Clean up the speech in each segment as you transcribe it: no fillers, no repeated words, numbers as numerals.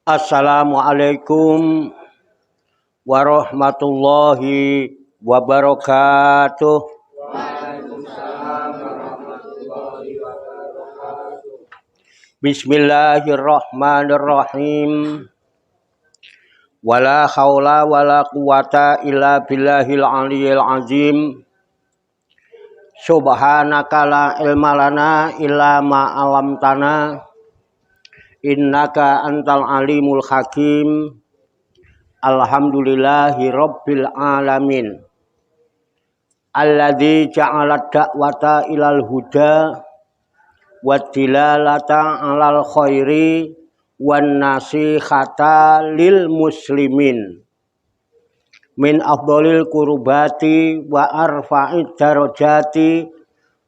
Assalamualaikum warahmatullahi wabarakatuh. Waalaikumsalam warahmatullahi wabarakatuh. Bismillahirrahmanirrahim. Wala haula wala quwata illa billahil aliyyil azim. Subhanaka la ilma lana illa ma 'allamtana. Innaka antal alimul hakim. Alhamdulillahi rabbil alamin. Alladzi ja'ala da'wata ilal huda wa dilalata 'alal khairi wan nasihata lil muslimin min afdhalil qurbati wa arfa'id darajati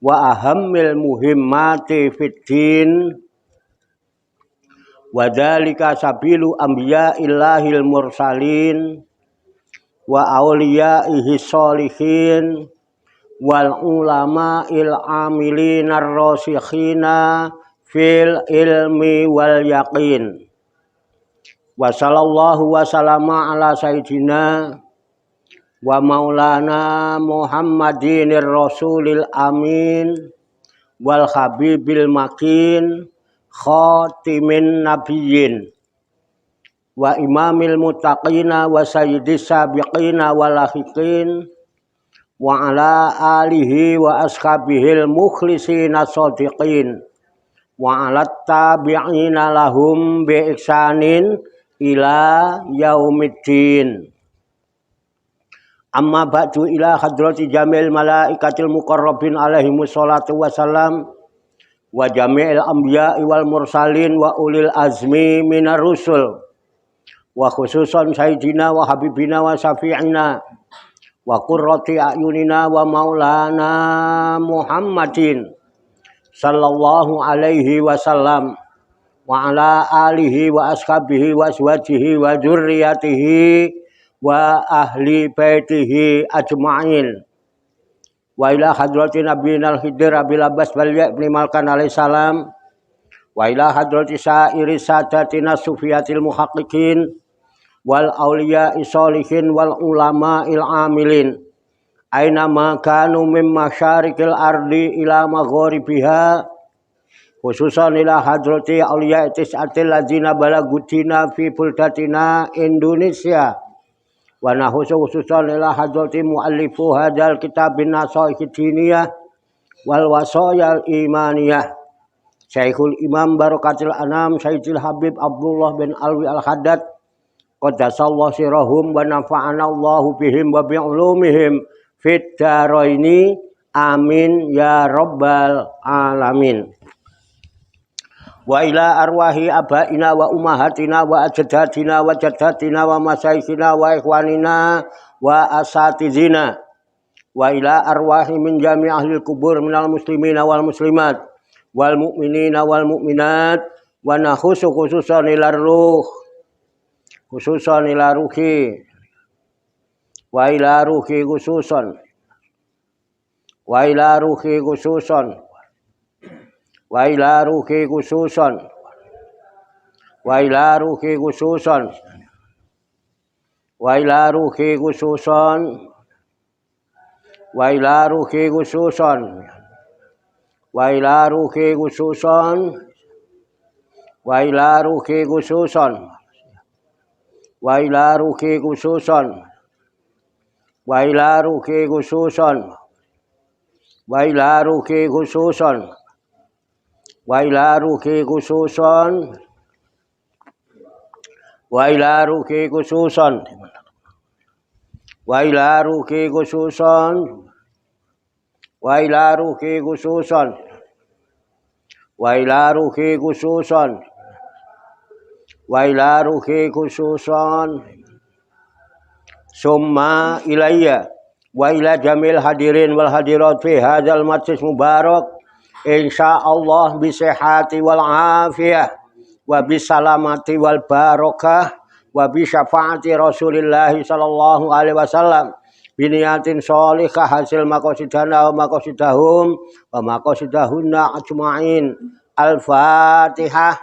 wa ahammil muhimmati fid din. Wadzalika sabilu anbiya'illahil mursalin wa auliya'ihi sholihin wal ulama'il amilina ar-rasikhina fil ilmi wal yaqin. Wa sallallahu wa sallama ala sayyidina wa maulana Muhammadinir rasulil amin wal habibil makin khatimin nabiyyin wa imamil muttaqina wa sayyidis sabiqina wal lahiqin wa ala alihi wa ashabihil mukhlisina shadiqin wa ala tabi'ina lahum bi ihsanin ila yaumiddin. Amma ba'du, ila hadrati jamil malaikatil muqarrabin alaihimus salatu wassalam wa jami'il anbiya'i wal mursalin wa ulil azmi minar rusul wa khususan sayyidina wa habibina wa syafi'ina wa qurrati a'yunina wa maulana Muhammadin sallallahu alaihi wasallam wa ala alihi wa ashabihi wa azwajihi wa dzurriyyatihi wa ahli baitihi ajma'in. Wa ila hadrati nabiyina al-Khidir Abil Abbas Balya ibn Malkan alaihi salam wa ila hadrati sa'iri sadatina sufiyatil muhaqqiqin wal awliya'i sholihin wal ulama'il amilin aina ma kanu min masyarikil ardi ila magharibiha, khususan ila hadrati awliya'i tis'atil ladzina balagutina fi buldatina Indonesia wa khususan ila hadrati muallifu hadzal kitabin nasaih diniyah wal wasayal imaniyah Syekhul Imam Barakatil Anam Sayyidil Habib Abdullah bin Alwi Al-Haddad qaddasallahu sirahum wa nafa'ana Allahu bihim wa bi'ulumihim fid dharaini amin ya rabbal alamin. Wa ila arwahi abaina wa ummahatina wa ajdadina wa jaddatina wa masyayikhina wa ikhwanina wa asatizina wa ila arwahi min jami' ahlil kubur minal muslimina wal muslimat wal mu'minina wal mu'minat wa nakhusu khususan ila ruh khususan ila ruhi wa ila ruhi khususan wa ila ruhi khususan wa ila ruhi khususan wa ila ruhi khususan wa ila ruhi khususan wa ila ruhi khususan wa ila ruhi khususan wa ila ruhi khususan wa ila ruhi khususan wa ila ruhi khususan wa ila ruhi khususan wa ila ruhi khususan wa ila ruhi khususan wa ila ruhi khususan wa ila ruhi khususan wa ila ruhi khususan wa ila ruhi khususan summa ilayya wa ila jamil hadirin wal hadirat fi hadzal majlis mubarak insyaallah bi sihhati wal afiyah wa bi salamati wal barakah wa bi syafaati Rasulillah sallallahu alaihi wasallam biniyatin sholihah hasil maqasidana wa maqasidahum wa maqasidahunna ajma'in. Al-Fatihah.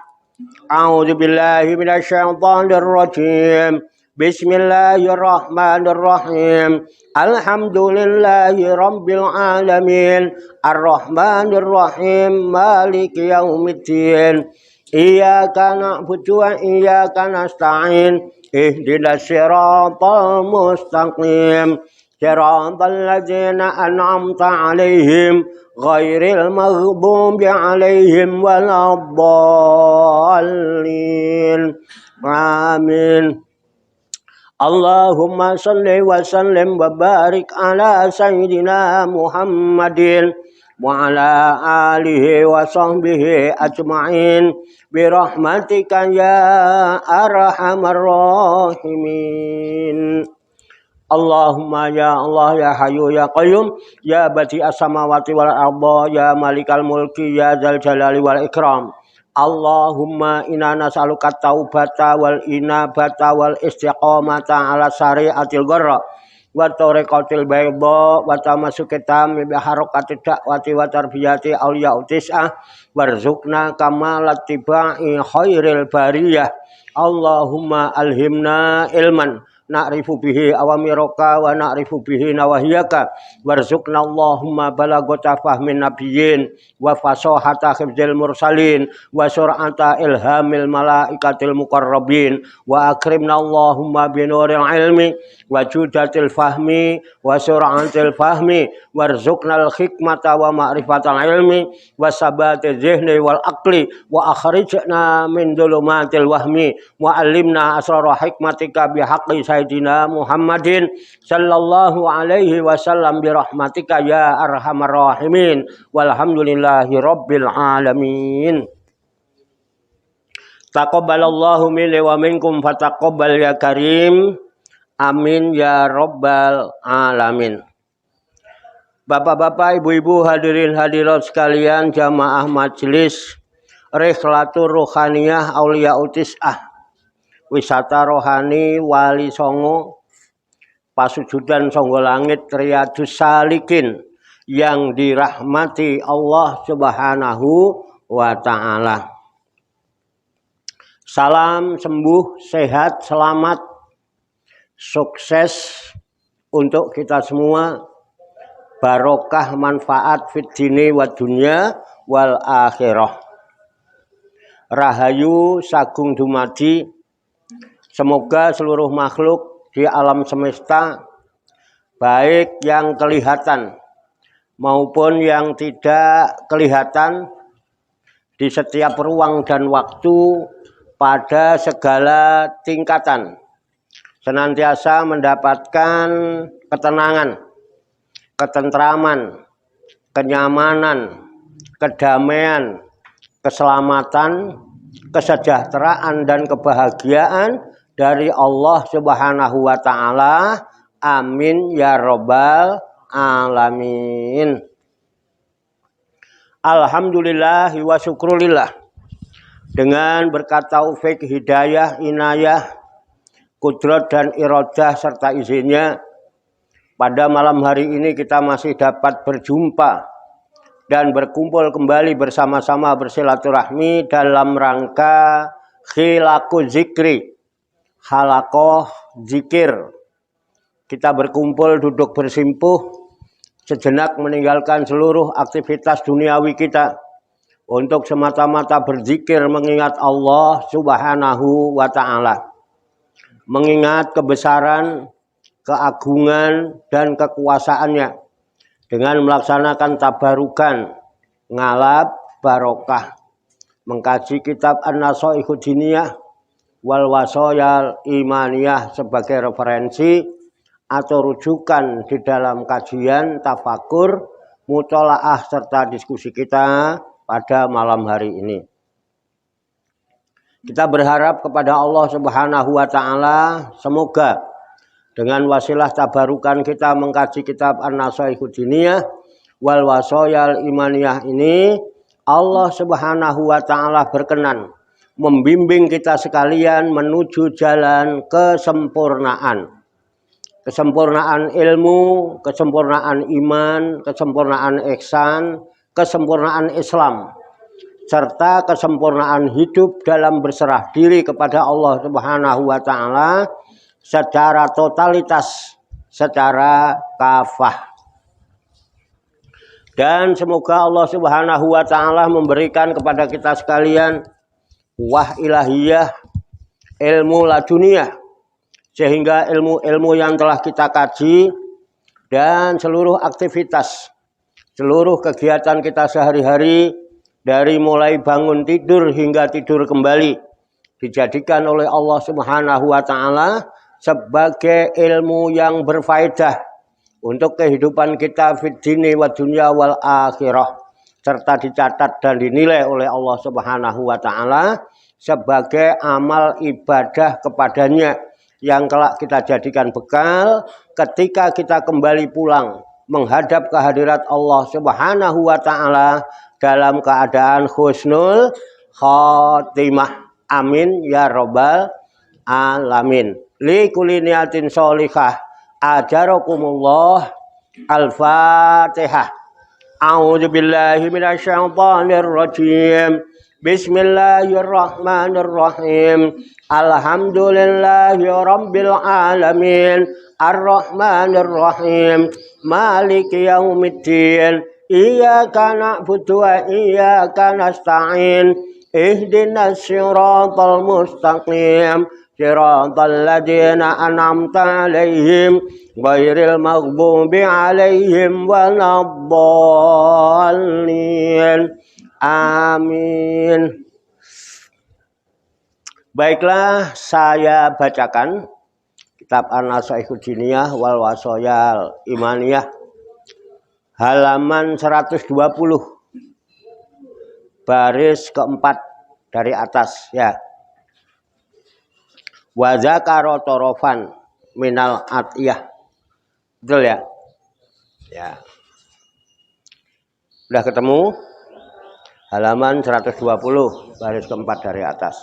A'udzu billahi minasyaitonir rajim. Bismillahirrahmanirrahim. Alhamdulillahi rabbil alamin. Arrahmanir rahim. Maliki yaumiddin. Iyyaka na'budu wa iyyaka nasta'in. Ihdinas siratal mustaqim. Siratal ladzina an'amta 'alaihim ghairil maghdubi 'alaihim waladdallin. Amin. Allahumma salli wa sallim wa barik ala sayyidina Muhammadin wa ala alihi wa sahbihi ajma'in bi rahmatika ya arhamar rahimin. Allahumma ya Allah ya Hayyu ya Qayyum ya badi as-samawati wal arda ya malikal mulki ya dzal jalali wal ikram. Allahumma inna nas'aluka taubata wal inabata wal istiqamata ala syari'atil gharra wa tariqatil bayda wa tamassukitam bi harakati da'wati wa tarbiyati auliya utis'ah warzuqna kamalat tibai khairil bariyah. Allahumma alhimna ilman na'rifu bihi awamiraka wa na'rifu bihi nawahiyaka warzuqna Allahumma balagota fahmin nabiyyin wa fasahata khifzil mursalin wa sur'ata ilhamil malaikatil muqarrabin wa akrimna Allahumma binuril ilmi wa judatil fahmi wa sur'atil fahmi warzuqnal hikmata wa ma'rifatal ilmi wa sabati zihni wal aqli wa akhrijna min dhulumatil wahmi wa alimna asrara hikmatika bihaqqi Sayyidina Muhammadin sallallahu alaihi wasallam bi rahmatika ya arhamar rahimin walhamdulillahi rabbil alamin. Taqabbalallahu minni wa minkum fataqabbal ya karim. Amin ya rabbal alamin. Bapak-bapak, ibu-ibu, hadirin hadirat sekalian, jamaah majelis Rikhlatur Ruhaniyah Aulia Utis'ah, wisata rohani Wali Songo, Pasujudan Songgo Langit Riyadus Salikin yang dirahmati Allah Subhanahu wa ta'ala. Salam sembuh, sehat, selamat, sukses untuk kita semua, barokah manfaat fid dini wa dunya wal akhirah. Rahayu sagung dumadi. Semoga seluruh makhluk di alam semesta, baik yang kelihatan maupun yang tidak kelihatan, di setiap ruang dan waktu, pada segala tingkatan, senantiasa mendapatkan ketenangan, ketentraman, kenyamanan, kedamaian, keselamatan, kesejahteraan, dan kebahagiaan dari Allah Subhanahu wa ta'ala. Amin ya rabbal alamin. Alhamdulillah wa syukrulillah. Dengan berkat taufik, hidayah, inayah, kudrat dan iradah serta izinnya, pada malam hari ini kita masih dapat berjumpa dan berkumpul kembali bersama-sama bersilaturahmi dalam rangka khilaqu zikri, halakoh zikir. Kita berkumpul, duduk bersimpuh, sejenak meninggalkan seluruh aktivitas duniawi kita untuk semata-mata berzikir, mengingat Allah Subhanahu wa ta'ala, mengingat kebesaran, keagungan, dan kekuasaannya, dengan melaksanakan tabarukan, ngalap, barokah, mengkaji kitab An-Nasaihud Diniyah wal Wasoyal Imaniyah sebagai referensi atau rujukan di dalam kajian, tafakur, mutolaah, serta diskusi kita pada malam hari ini. Kita berharap kepada Allah Subhanahu wa ta'ala, semoga dengan wasilah tabarukan kita mengkaji kitab An-Nasaihud Diniyah wal Wasoyal Imaniyah ini, Allah Subhanahu wa taala berkenan membimbing kita sekalian menuju jalan kesempurnaan. Kesempurnaan ilmu, kesempurnaan iman, kesempurnaan ihsan, kesempurnaan Islam, serta kesempurnaan hidup dalam berserah diri kepada Allah Subhanahu wa taala secara totalitas, secara kafah. Dan semoga Allah Subhanahu wa taala memberikan kepada kita sekalian wah ilahiyah, ilmu laduniyah, sehingga ilmu-ilmu yang telah kita kaji dan seluruh aktivitas, seluruh kegiatan kita sehari-hari, dari mulai bangun tidur hingga tidur kembali, dijadikan oleh Allah Subhanahu wa taala sebagai ilmu yang berfaedah untuk kehidupan kita fid dini wa dunya wal akhirah, serta dicatat dan dinilai oleh Allah Subhanahu wa taala sebagai amal ibadah kepadanya yang kelak kita jadikan bekal ketika kita kembali pulang menghadap kehadirat Allah Subhanahu wa taala dalam keadaan husnul khotimah. Amin ya rabbal alamin. Li kulli niyatin sholihah ajarakumullah. Al-Fatihah. A'udzu billahi minasyaitonir rajim. Bismillahirrahmanirrahim. Alhamdulillahi rabbil alamin. Ar-Rahmanir-Rahim. Maliki yaumiddin. Iyyaka na'budu wa iyyaka nasta'in. Ihdinas siratal mustaqim. Siratal ladzina an'amta 'alaihim ghairil maghdubi 'alaihim waladdallin. Amin. Baiklah, saya bacakan kitab An-Nasaihud Diniyah wal Wasoyal Imaniyah halaman 120 baris keempat dari atas ya. Wa zakara torofan minal atiyah. Betul ya? Ya. Sudah ketemu? Halaman 120 baris keempat dari atas.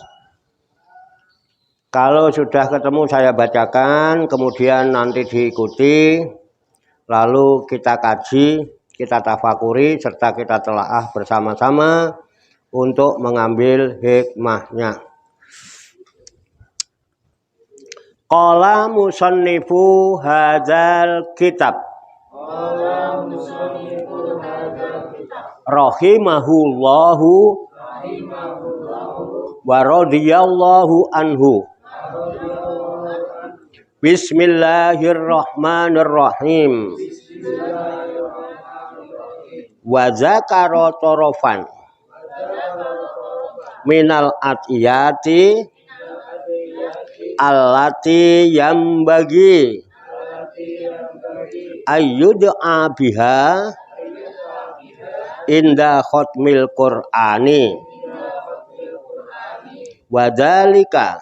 Kalau sudah ketemu saya bacakan, kemudian nanti diikuti, lalu kita kaji, kita tafakuri, serta kita telaah bersama-sama untuk mengambil hikmahnya. Qala musannifu hadzal kitab. Rahimahullahu wa radhiyallahu anhu. Bismillahirrahmanirrahim. Wa zakara torofan minal atiyati allati yambagi ayyud'a biha inda khutmil Qur'ani wa dzalika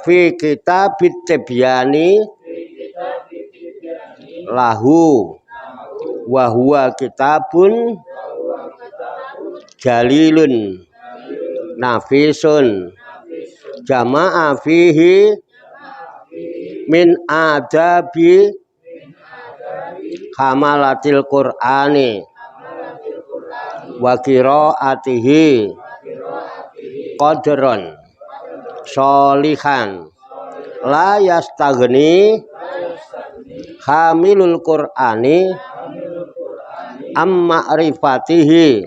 fi kitabit tibyani lahu wa huwa kitabun jalilun nafisun jama'a fihi min adabi hamalatil Qur'ani wa qiraatihi qadron sholihan la yastaghni hamilul Qur'ani amma ma'rifatihi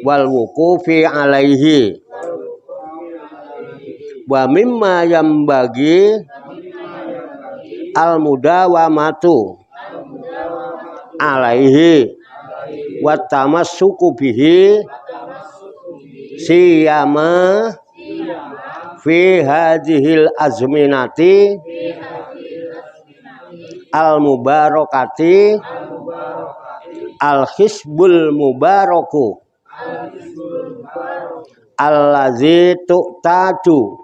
wal wuqufi alaihi wa mimma yambagi al mudawamatu alaihi wa tamassuku bihi siyama fi hadhil azminati al mubarakati al hisbul mubaraku allazi tu'tadu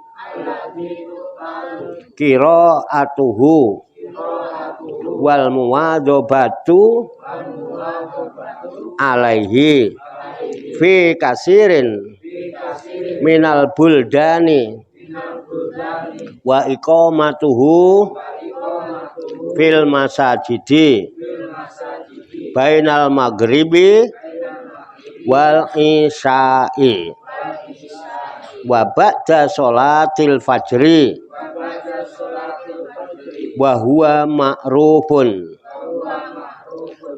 qiraatuhu wal muwadzabatu alaihi fi kasirin minal buldani wa iqamatuhu fil masajidi bainal maghribi wal isya'i wa ba'da sholatil fajri wa huwa ma'rufun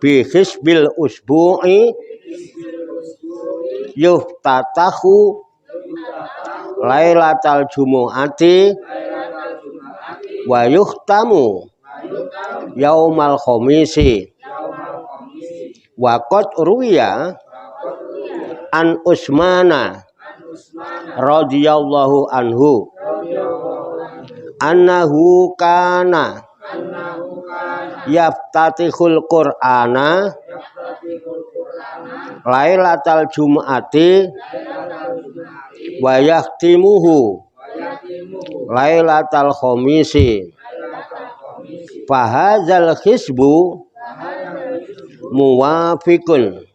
bi hisbil usbu'i yuhtatahu lailatal jumu'ati wa yuhtamu yaumal khamisi wa qad ruwiya an Utsmana radhiyallahu anhu annahu kana yaftatihul qur'ana lailatal jumu'ati wa yahtimuhu lailatal khamisi fahadzal hisbu muwafiqun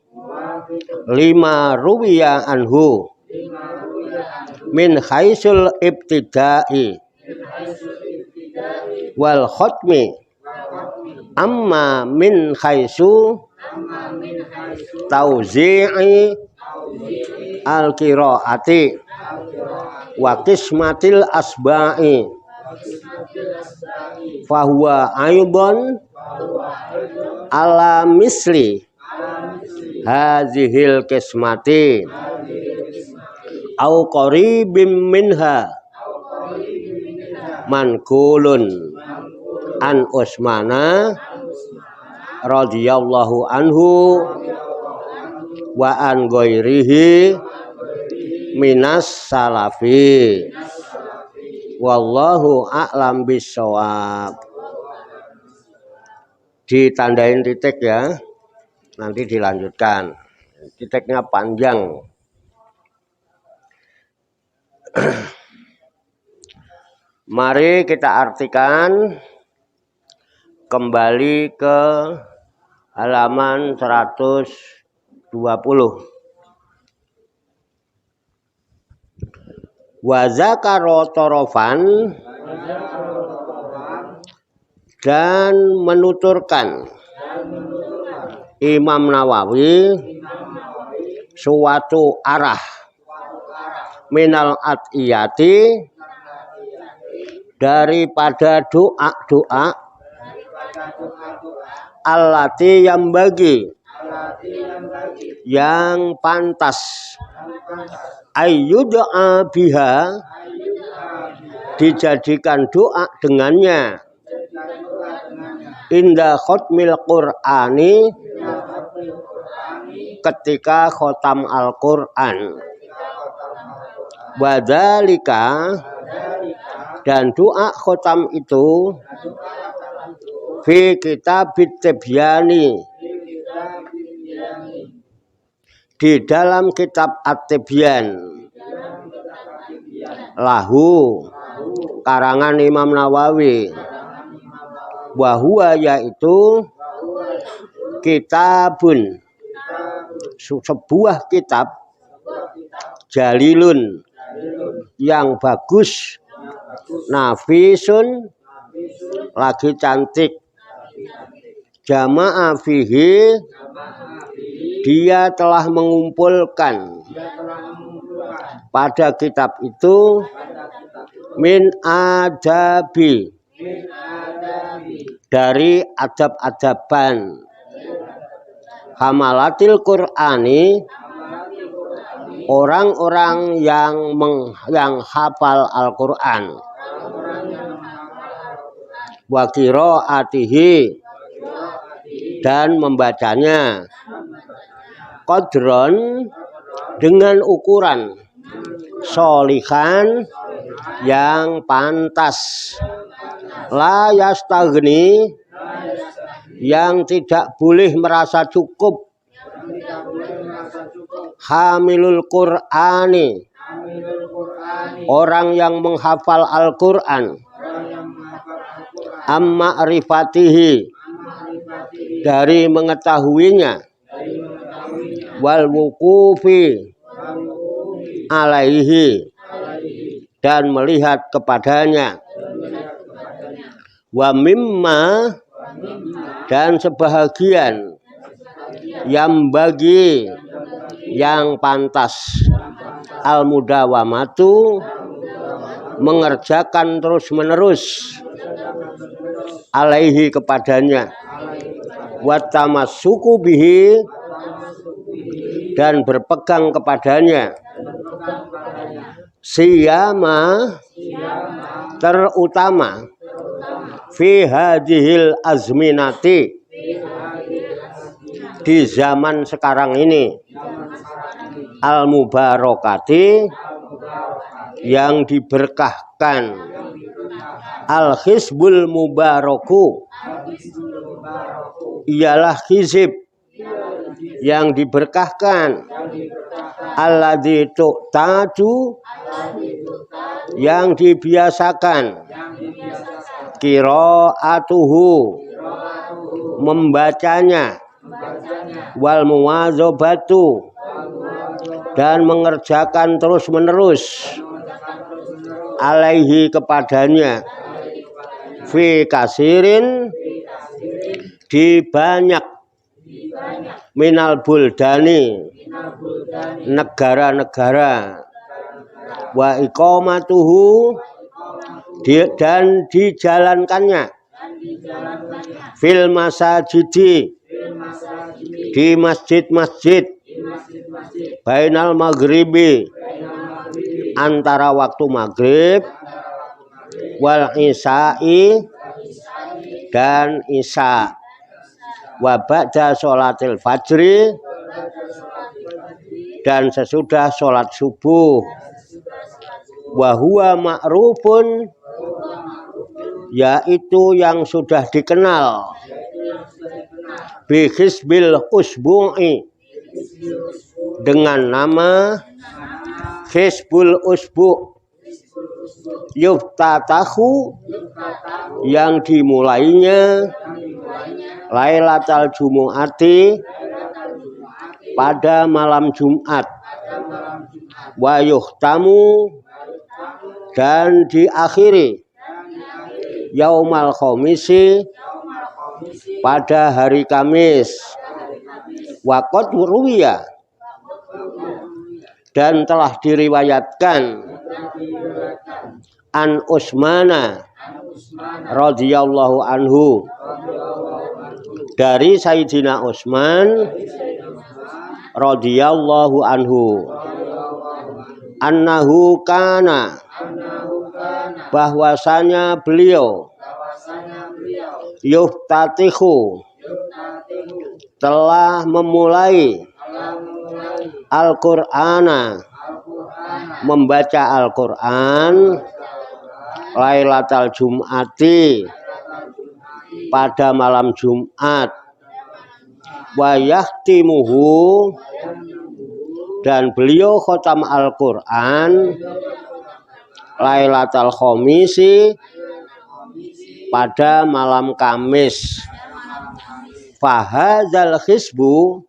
lima ruwiya anhu min haisul ibtida'i wal khatmi amma min haisu tauzi'i al qiraati wa qismatil asba'i fahuwa aidan ala misli hazihil qismati au qaribim minha manqulun an Utsmana radhiyallahu anhu wa an ghairihi minas salafi wallahu a'lam bissawab. Ditandain titik ya, nanti dilanjutkan. Titiknya panjang. Mari kita artikan kembali ke halaman 120. Wa zakara tarafan, dan menuturkan Imam Nawawi suatu arah minal adiyati, daripada doa-doa allati yang bagi, yang pantas ayyud'a biha, dijadikan doa dengannya, inda khotmil Qur'ani, ketika khotam Al-Qur'an, wadzalika, dan doa khotam itu fi kitabit tibyani, di dalam kitab At-Tibyan, lahu, karangan Imam Nawawi, wahua, yaitu kitabun, sebuah kitab, jalilun, yang bagus, nafisun, lagi cantik, jama'a fihi, dia telah mengumpulkan pada kitab itu min adabi, dari adab-adaban, hamalatil Qur'ani, orang-orang yang hafal Al-Qur'an, wa qiraatihi, dan membacanya, qadron, dengan ukuran, sholihan, yang pantas, la yastagni, yang tidak boleh merasa cukup, hamilul Qur'ani, orang yang menghafal Al-Qur'an, amma rifatihi dari mengetahuinya, wal wuqufi alaihi dan melihat kepadanya, wa mimma dan sebahagian yang bagi yang pantas al mudawamatu mengerjakan terus menerus alaihi kepadanya, wa tamassuku bihi dan berpegang kepadanya, siyama terutama fi hadhil azminati di zaman sekarang ini, al mubarakati yang diberkahkan, al hizbul mubaraku ialah hizib yang diberkahkan, alladzi tu'tadu yang dibiasakan, qiraatuhu membacanya, wal muwazabatu dan mengerjakan terus menerus alaihi kepadanya, fi kasirin di banyak, minal buldani negara-negara, wa iqamatuhu dan dijalankannya, fil masajidi di masjid-masjid, bainal maghribi antara waktu maghrib, wal isya'i dan isya, wa ba'da sholatil fajri dan sesudah sholat subuh, wa huwa ma'rufun yaitu yang sudah dikenal, bi hizbil usbu'i dengan nama hizbul usbu', yuftatahu yang dimulainya Lailatul Jumu'ati pada malam Jumat, wa yuhtamu dan diakhiri yaumal khamisi pada hari Kamis, wa qad ruwiya dan telah diriwayatkan an Utsmana radhiyallahu anhu dari Sayyidina Utsman radhiyallahu anhu, annahu kana bahwasanya beliau yuftatihu telah memulai Al-Qur'ana membaca Al-Qur'an Lailatul Jum'ati pada malam Jumat, wa yahtimuhu dan beliau khotam Al-Qur'an Lailatul Khamisi pada malam Kamis. Fahadzal hizbu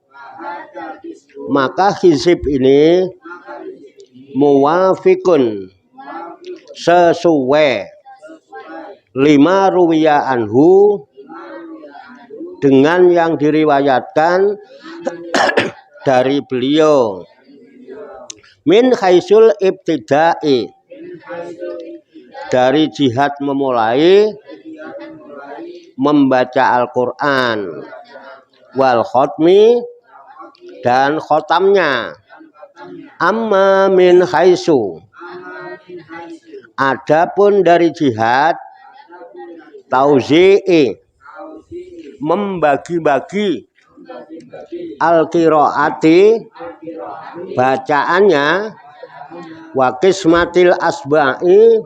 maka hizib ini muwafiqun sesuai lima ruwiya anhu dengan yang diriwayatkan dari beliau, min haisul ibtida'i dari jihad memulai membaca Al-Qur'an, wal khotmi dan khotamnya, amma min haisu adapun dari jihad tauzi'i membagi-bagi al-qiraati bacaannya, wa qismatil asba'i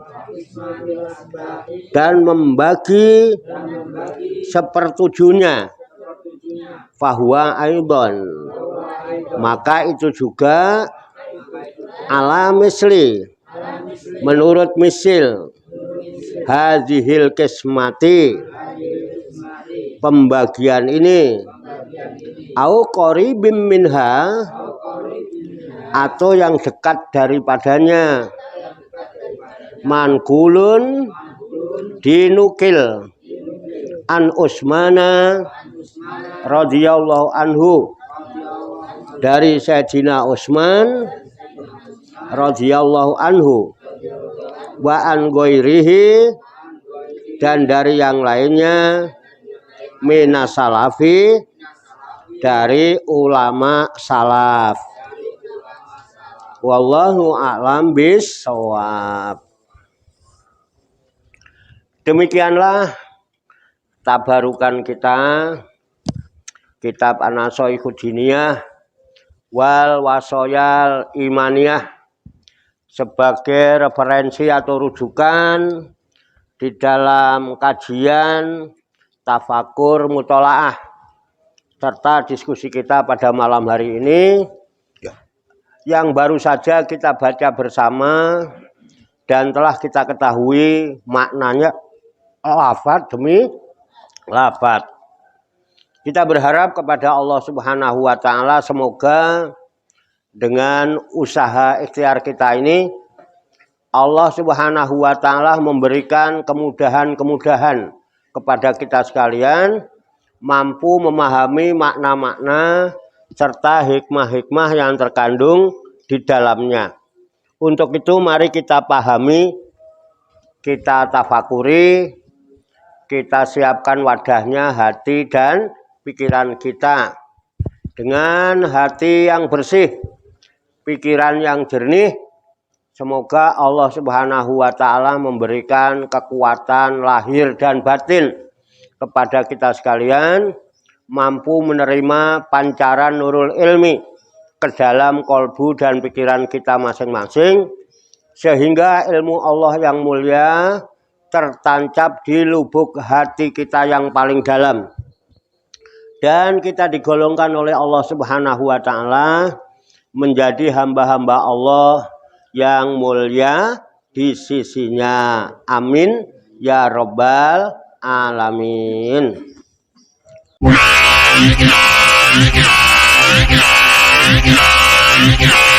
dan membagi sepertujuhnya, fahuwa aidon maka itu juga ala misli menurut misil, Hadhil kismati, pembagian ini, au qaribim minha, atau yang dekat daripadanya, mankulun, dinukil, an Utsmana radhiyallahu anhu, dari Sayyidina Utsman radhiyallahu anhu, wa an ghairihi, dan dari yang lainnya, minas salafi, dari ulama salaf. Wallahu a'lam bis-shawab. Demikianlah tabarukan kita, kitab An-Nasaihud Diniyah wal Wasoyal Imaniyah, sebagai referensi atau rujukan di dalam kajian tafakur mutolaah serta diskusi kita pada malam hari ini, yang baru saja kita baca bersama dan telah kita ketahui maknanya lafaz demi lafaz. Kita berharap kepada Allah Subhanahu wa taala, semoga dengan usaha ikhtiar kita ini Allah Subhanahu wa taala memberikan kemudahan-kemudahan kepada kita sekalian, mampu memahami makna-makna serta hikmah-hikmah yang terkandung di dalamnya. Untuk itu mari kita pahami, kita tafakuri, kita siapkan wadahnya hati dan pikiran kita. Dengan hati yang bersih, pikiran yang jernih, semoga Allah Subhanahu wa taala memberikan kekuatan lahir dan batin kepada kita sekalian, mampu menerima pancaran nurul ilmi ke dalam kolbu dan pikiran kita masing-masing, sehingga ilmu Allah yang mulia tertancap di lubuk hati kita yang paling dalam, dan kita digolongkan oleh Allah Subhanahu wa taala menjadi hamba-hamba Allah yang mulia di sisinya. Amin ya rabbal alamin. Yeah.